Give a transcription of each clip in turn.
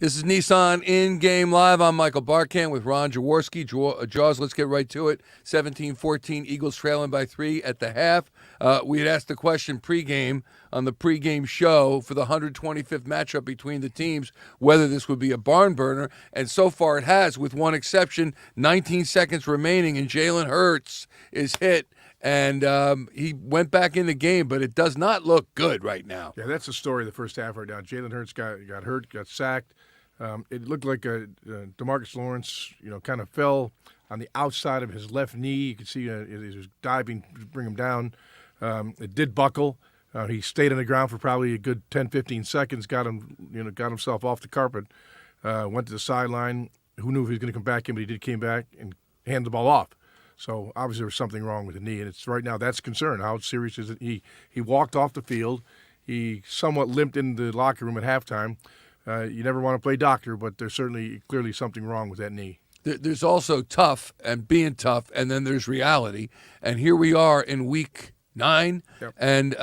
This is Nissan In-Game Live. I'm Michael Barkann with Ron Jaworski. Jaws, let's get right to it. 17-14, Eagles trailing by 3 at the half. We had asked the question pregame on the pregame show for the 125th matchup between the teams, whether this would be a barn burner, and so far it has, with one exception. 19 seconds remaining, and Jalen Hurts is hit. And he went back in the game, but it does not look good right now. Yeah, that's the story of the first half right now. Jalen Hurts got hurt, got sacked. It looked like DeMarcus Lawrence, kind of fell on the outside of his left knee. You could see he was diving to bring him down. It did buckle. He stayed on the ground for probably a good 10, 15 seconds. Got himself off the carpet. Went to the sideline. Who knew if he was going to come back in? But he came back and handed the ball off. So obviously there was something wrong with the knee, and it's right now that's concern. How serious is it? He walked off the field. He somewhat limped into the locker room at halftime. You never want to play doctor, but there's clearly something wrong with that knee. There's also tough and being tough, and then there's reality. And here we are in week 9, Yep. and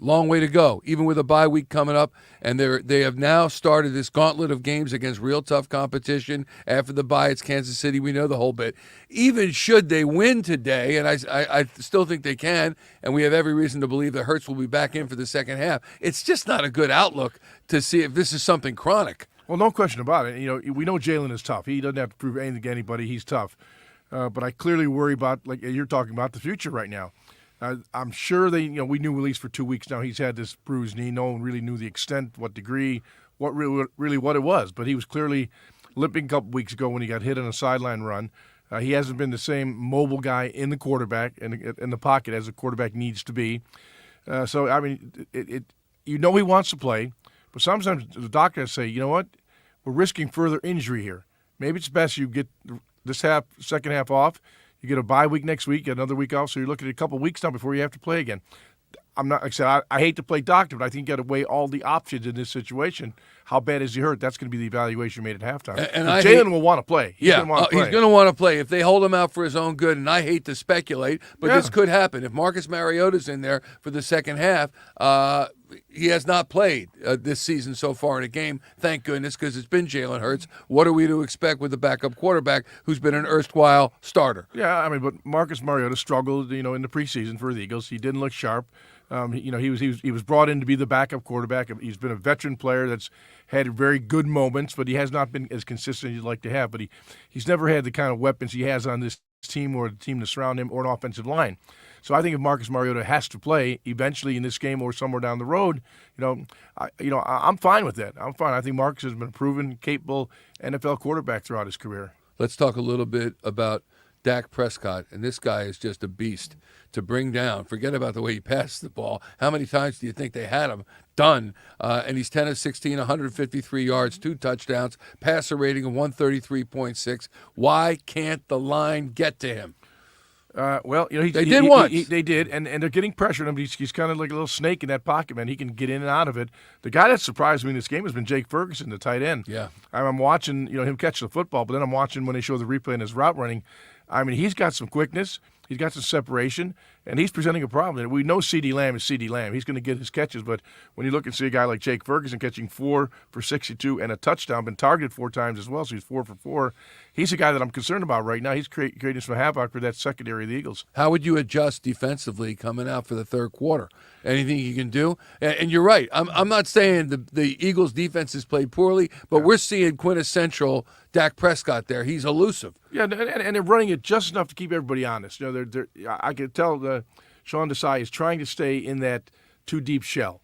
long way to go, even with a bye week coming up. And they have now started this gauntlet of games against real tough competition. After the bye, it's Kansas City. We know the whole bit. Even should they win today, and I still think they can, and we have every reason to believe that Hurts will be back in for the second half. It's just not a good outlook to see if this is something chronic. Well, no question about it. We know Jalen is tough. He doesn't have to prove anything to anybody. He's tough. But I clearly worry about, like you're talking about, the future right now. I'm sure we knew at least for 2 weeks now he's had this bruised knee. No one really knew the extent, what degree, what it was. But he was clearly limping a couple weeks ago when he got hit on a sideline run. He hasn't been the same mobile guy in the quarterback in the pocket as a quarterback needs to be. So I mean, he wants to play, but sometimes the doctors say, you know what, we're risking further injury here. Maybe it's best you get this second half off. You get a bye week next week, get another week off, so you're looking at a couple weeks now before you have to play again. I'm not, like I said, I hate to play doctor, but I think you got to weigh all the options in this situation. How bad is he hurt? That's going to be the evaluation made at halftime. And Jalen will want to play. He's going to want to play if they hold him out for his own good. And I hate to speculate, but this could happen if Marcus Mariota's in there for the second half. He has not played this season so far in a game, thank goodness, because it's been Jalen Hurts. What are we to expect with the backup quarterback who's been an erstwhile starter? Yeah, I mean, but Marcus Mariota struggled, in the preseason for the Eagles. He didn't look sharp. He was brought in to be the backup quarterback. He's been a veteran player that's had very good moments, but he has not been as consistent as you'd like to have. But he's never had the kind of weapons he has on this team or the team to surround him or an offensive line. So I think if Marcus Mariota has to play eventually in this game or somewhere down the road, I'm fine with that. I'm fine. I think Marcus has been a proven, capable NFL quarterback throughout his career. Let's talk a little bit about Dak Prescott, and this guy is just a beast to bring down. Forget about the way he passed the ball. How many times do you think they had him done? And he's 10 of 16, 153 yards, 2 touchdowns, passer rating of 133.6. Why can't the line get to him? They did once. They did, and they're getting pressure on him. He's kind of like a little snake in that pocket, man. He can get in and out of it. The guy that surprised me in this game has been Jake Ferguson, the tight end. Yeah. I'm watching, him catch the football, but then I'm watching when they show the replay in his route running. I mean, he's got some quickness. He's got some separation, and he's presenting a problem. We know CeeDee Lamb is CeeDee Lamb. He's going to get his catches, but when you look and see a guy like Jake Ferguson catching 4 for 62 and a touchdown, been targeted 4 times as well, so he's 4 for 4. He's a guy that I'm concerned about right now. He's creating some havoc for that secondary of the Eagles. How would you adjust defensively coming out for the third quarter? Anything you can do? And you're right. I'm not saying the Eagles' defense has played poorly, but we're seeing quintessential Dak Prescott there. He's elusive. Yeah, and they're running it just enough to keep everybody honest. I can tell Sean Desai is trying to stay in that too deep shell.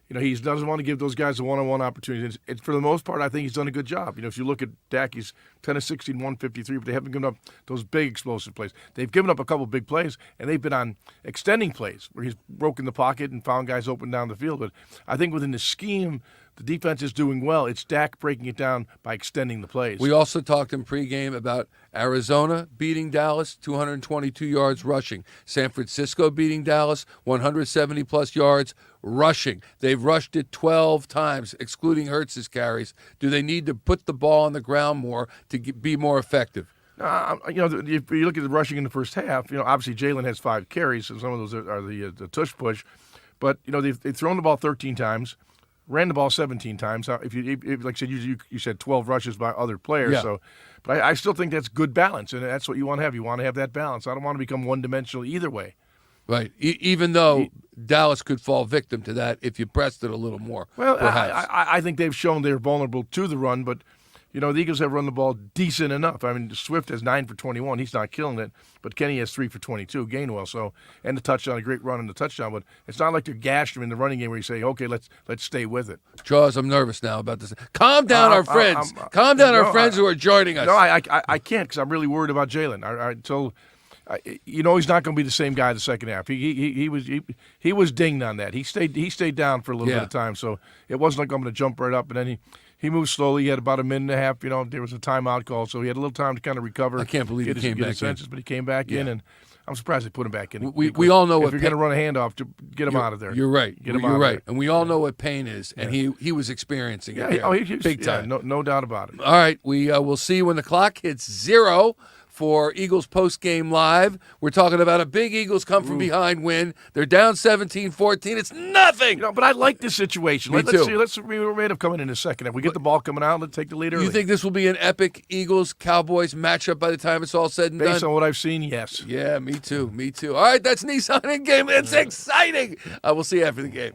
He doesn't want to give those guys a one-on-one opportunity. And for the most part, I think he's done a good job. If you look at Dak, he's 10 of 16, 153, but they haven't given up those big explosive plays. They've given up a couple big plays, and they've been on extending plays where he's broken the pocket and found guys open down the field. But I think within the scheme, the defense is doing well. It's Dak breaking it down by extending the plays. We also talked in pregame about Arizona beating Dallas, 222 yards rushing. San Francisco beating Dallas, 170-plus yards rushing. They've rushed it 12 times, excluding Hurts' carries. Do they need to put the ball on the ground more to be more effective? If you look at the rushing in the first half, obviously Jalen has 5 carries, so some of those are the tush push. But, they've thrown the ball 13 times, ran the ball 17 times. If like I said, you said 12 rushes by other players. Yeah. So, but I still think that's good balance, and that's what you want to have. You want to have that balance. I don't want to become one-dimensional either way. Right. Even though Dallas could fall victim to that if you pressed it a little more. Well, perhaps. I think they've shown they're vulnerable to the run, but the Eagles have run the ball decent enough. I mean, Swift has 9 for 21. He's not killing it, but Kenny has 3 for 22. Gainwell, and the touchdown, a great run and the touchdown. But it's not like they're gashed him in the running game where you say, okay, let's stay with it. Jaws, I'm nervous now about this. Calm down, our friends. Calm down, our friends who are joining us. No, I can't because I'm really worried about Jalen. He's not going to be the same guy the second half. He was dinged on that. He stayed down for a little bit of time, so it wasn't like I'm going to jump right up. And then he moved slowly. He had about a minute and a half. There was a timeout call, so he had a little time to kind of recover. I can't believe he came back in. But he came back in, and I'm surprised they put him back in. We all know if you're going to run a handoff, to get him out of there. You're right. You're right. And we all know what pain is, and he was experiencing it. He was, big time. No doubt about it. All right, we will see you when the clock hits 0 for Eagles post-game live. We're talking about a big Eagles come-from-behind win. They're down 17-14. It's nothing. But I like this situation. Me too. Let's see. We're made of coming in a second. If we get the ball coming out, let's take the lead early. You think this will be an epic Eagles-Cowboys matchup by the time it's all said and done? Based on what I've seen, yes. Yeah, me too. All right, that's Nissan in game. It's exciting. We'll see you after the game.